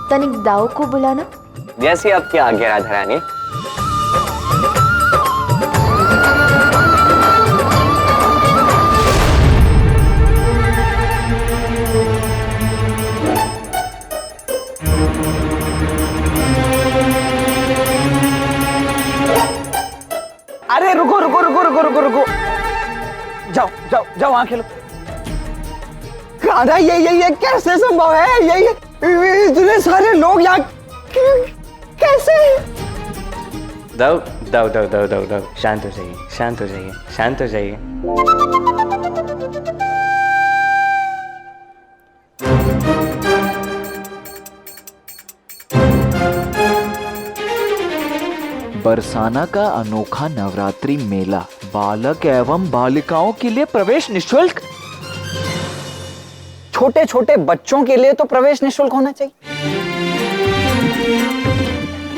तनिक दाऊ को बुलाना। जैसी आपकी आज्ञा राधा रानी। अरे रुको रुको रुको रुको रुको रुको, जाओ जाओ जाओ वहां खेलो। कान्हा ये कैसे संभव है? ये इतने सारे लोग यहाँ कैसे? दाऊ दाऊ दाऊ दाऊ दाऊ दाऊ, शांत हो जाइए, शांत हो जाइए, शांत हो जाइए। बरसाना का अनोखा नवरात्रि मेला, बालक एवं बालिकाओं के लिए प्रवेश निःशुल्क। छोटे छोटे बच्चों के लिए तो प्रवेश निःशुल्क होना चाहिए।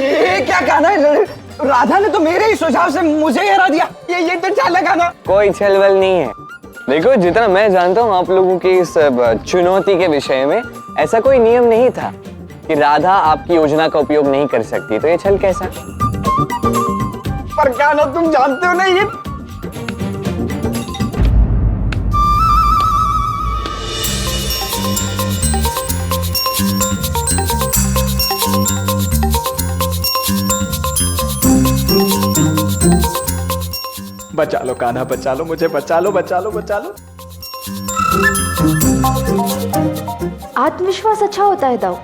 ये क्या कहना है? राधा ने तो मेरे ही सुझाव से मुझे हरा दिया। ये तो चालक है ना। कोई छलबल नहीं है। देखो, जितना मैं जानता हूँ आप लोगों की इस चुनौती के विषय में, ऐसा कोई नियम नहीं था कि राधा आपकी योजना का उपयोग नहीं कर सकती, तो ये छल कैसा? पर क्या ना तुम जानते हो ना, ये बचा लो कान्हा, बचा लो मुझे, बचा लो बचा लो बचा लो। आत्मविश्वास अच्छा होता है दाऊ,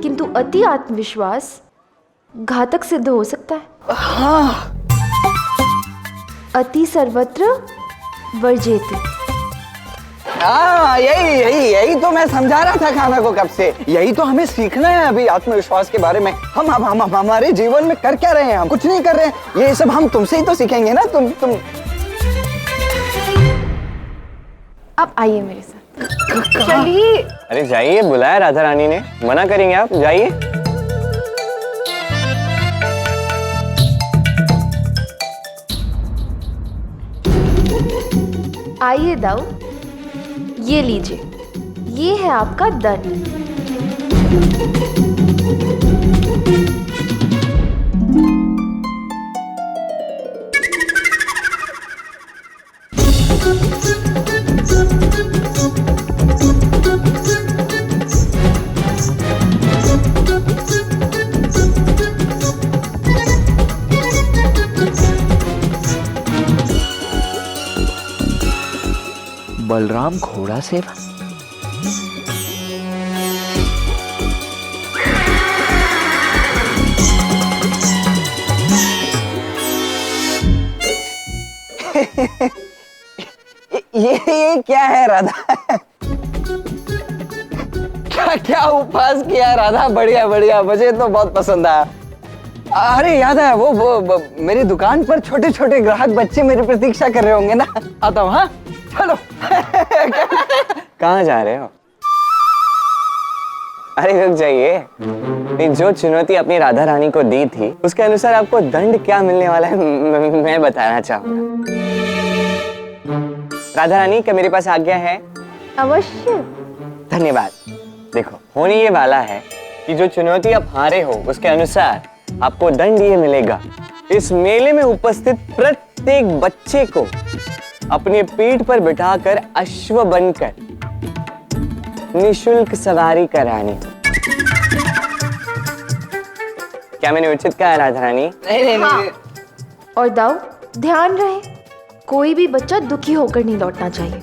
किंतु अति आत्मविश्वास घातक सिद्ध हो सकता है। हाँ, अति सर्वत्र वर्जेति। हाँ, यही तो मैं समझा रहा था कान्हा को कब से। यही तो हमें सीखना है अभी आत्मविश्वास के बारे में। हम हमारे जीवन में कर क्या रहे हैं? हम कुछ नहीं कर रहे हैं। ये सब हम तुमसे ही तो सीखेंगे ना। तुम आप आइए मेरे साथ, चलिए। अरे जाइए, बुलाया राधा रानी ने, मना करेंगे आप? जाइए। आइए दाऊ, ये लीजिए, ये है आपका दंड। बलराम घोड़ा सेवा। ये क्या है राधा? क्या उपहास किया राधा? बढ़िया बढ़िया, मुझे तो बहुत पसंद आया। अरे याद है वो मेरी दुकान पर छोटे छोटे ग्राहक बच्चे मेरी प्रतीक्षा कर रहे होंगे ना। आता हूँ। हाँ चलो। कहाँ जा रहे हो? अरे रुक जाइए। जो चुनौती अपनी राधा रानी को दी थी, उसके अनुसार आपको दंड क्या मिलने वाला है मैं बताना चाहूंगा। राधा रानी, क्या मेरे पास आज्ञा है? अवश्य। धन्यवाद। देखो, होने ये वाला है कि जो चुनौती आप हारे हो, उसके अनुसार आपको दंड ये मिलेगा। इस मेले में उपस्थित प्रत्येक बच्चे को अपने पीठ पर बिठाकर अश्व बनकर निःशुल्क सवारी करानी। क्या मैंने उचित कहा राधा रानी? नहीं। और दाऊ, ध्यान रहे, कोई भी बच्चा दुखी होकर नहीं लौटना चाहिए।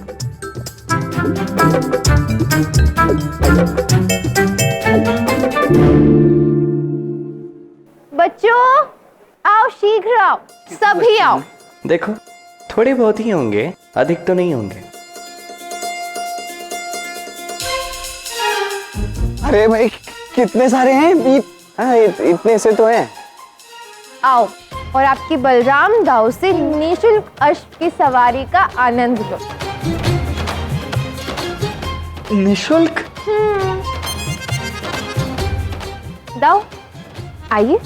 बच्चों आओ, शीघ्र आओ, सभी आओ। देखो, थोड़े बहुत ही होंगे, अधिक तो नहीं होंगे। अरे भाई, कितने सारे हैं? हाँ, इतने से तो हैं। आओ और आपकी बलराम दाऊ से निःशुल्क अश्व की सवारी का आनंद लो। निःशुल्क? दाऊ आइए।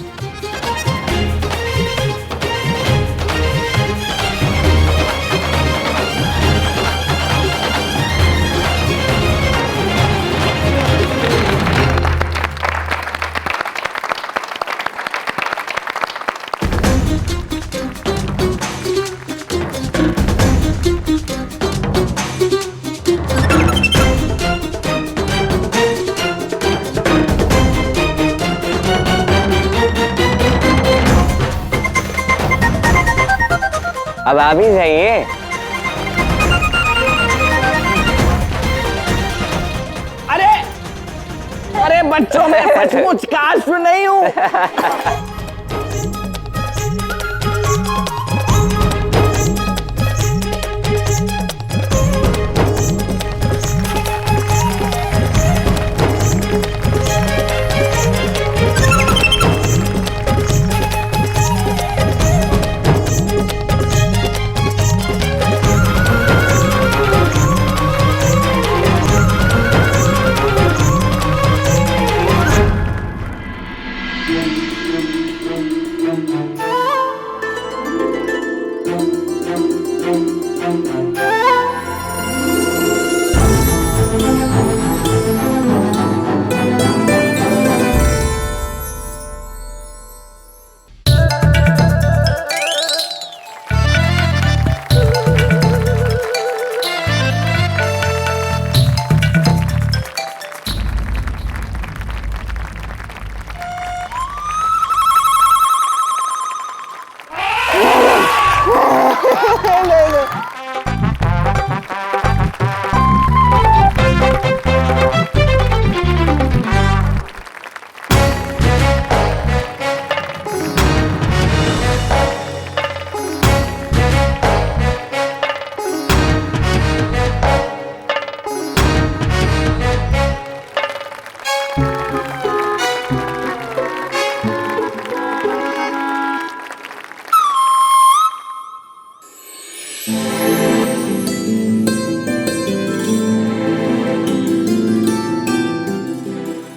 अब आप ही जाइए। अरे अरे बच्चों में सचमुच काश नहीं हूं।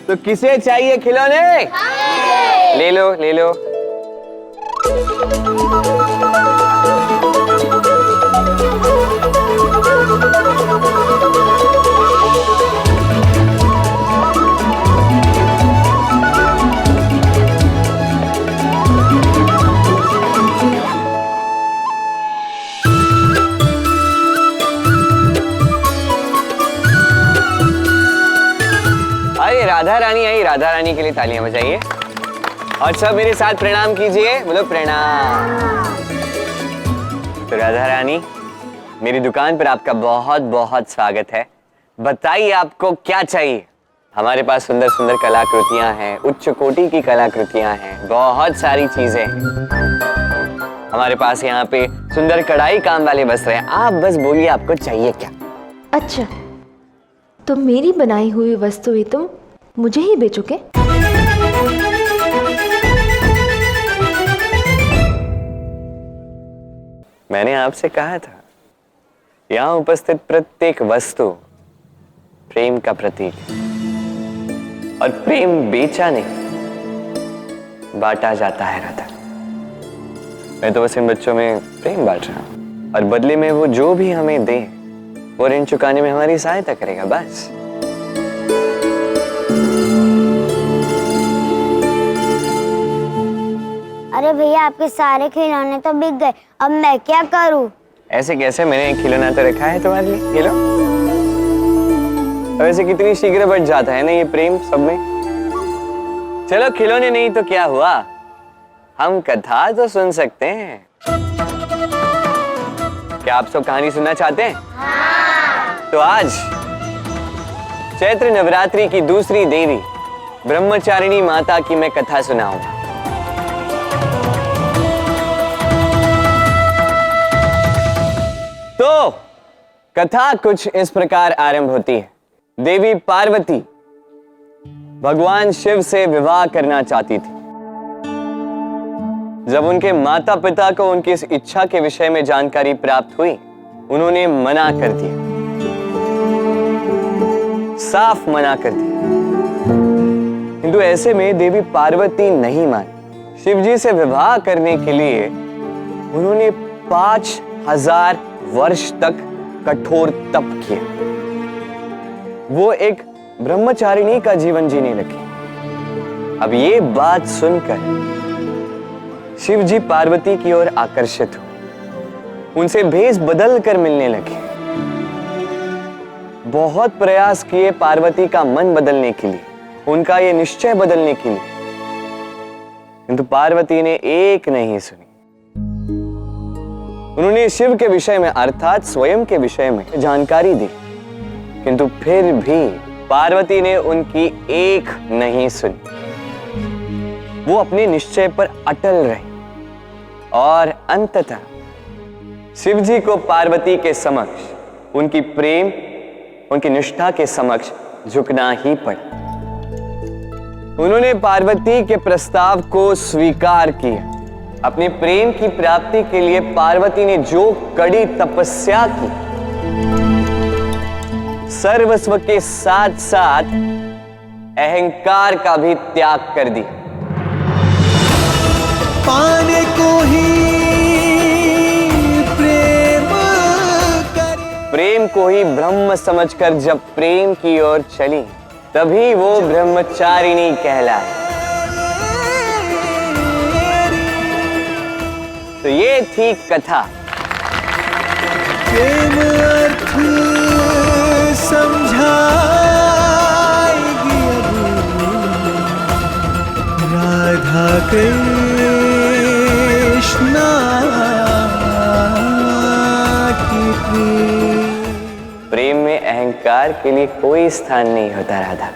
तो किसे चाहिए खिलौने? ले लो ले लो। आइए राधा रानी आई, राधा रानी के लिए तालियां बजाइए और सब मेरे साथ प्रणाम कीजिए। बोलो प्रणाम। तो राधा रानी, मेरी दुकान पर आपका बहुत बहुत स्वागत है। बताइए आपको क्या चाहिए। हमारे पास सुंदर सुंदर कलाकृतियां हैं, उच्च कोटि की कलाकृतियां हैं, बहुत सारी चीजें हैं। हमारे पास यहाँ पे सुंदर कढ़ाई काम वाले वस्त्र हैं। आप बस बोलिए आपको चाहिए क्या। अच्छा, तो मेरी बनाई हुई वस्तुएं तुम मुझे ही बेचोगे? मैंने आपसे कहा था, यहाँ उपस्थित प्रत्येक वस्तु प्रेम का प्रतीक है और प्रेम बेचा नहीं, बांटा जाता है राधा। मैं तो बस इन बच्चों में प्रेम बांट रहा हूं और बदले में वो जो भी हमें दे वो ऋण चुकाने में हमारी सहायता करेगा, बस। अरे भैया, आपके सारे खिलौने तो बिक गए, अब मैं क्या करूं? ऐसे कैसे? मैंने एक खिलौना तो रखा है तुम्हारे लिए, ये लो। वैसे कितनी शीघ्र बढ़ जाता है ना ये प्रेम सब में। चलो खिलौने नहीं तो क्या हुआ, हम कथा तो सुन सकते हैं। क्या आप सब कहानी सुनना चाहते हैं? हाँ। तो आज चैत्र नवरात्रि की दूसरी देवी ब्रह्मचारिणी माता की मैं कथा सुनाऊंगा। तो कथा कुछ इस प्रकार आरंभ होती है। देवी पार्वती भगवान शिव से विवाह करना चाहती थी। जब उनके माता पिता को उनकी इस इच्छा के विषय में जानकारी प्राप्त हुई, उन्होंने मना कर दिया, साफ मना कर दिया। किंतु ऐसे में देवी पार्वती नहीं मानी। शिवजी से विवाह करने के लिए उन्होंने 5000 वर्ष तक कठोर तप किया। वो एक ब्रह्मचारिणी का जीवन जीने लगी। अब ये बात सुनकर शिव जी पार्वती की ओर आकर्षित हुए, उनसे भेष बदल कर मिलने लगे। बहुत प्रयास किए पार्वती का मन बदलने के लिए, उनका ये निश्चय बदलने के लिए, किंतु पार्वती ने एक नहीं सुनी। उन्होंने शिव के विषय में अर्थात स्वयं के विषय में जानकारी दी, किंतु फिर भी पार्वती ने उनकी एक नहीं सुनी। वो अपने निश्चय पर अटल रही और अंततः शिव जी को पार्वती के समक्ष उनकी प्रेम, उनकी निष्ठा के समक्ष झुकना ही पड़ा। उन्होंने पार्वती के प्रस्ताव को स्वीकार किया। अपने प्रेम की प्राप्ति के लिए पार्वती ने जो कड़ी तपस्या की, सर्वस्व के साथ साथ अहंकार का भी त्याग कर दिया। पाने को ही प्रेम को ही ब्रह्म समझकर जब प्रेम की ओर चली, तभी वो ब्रह्मचारिणी कहलाई। तो ये थी कथा। प्रेम अर्थ समझाएगी राधा कृष्णा की प्रेम। प्रेम में अहंकार के लिए कोई स्थान नहीं होता राधा।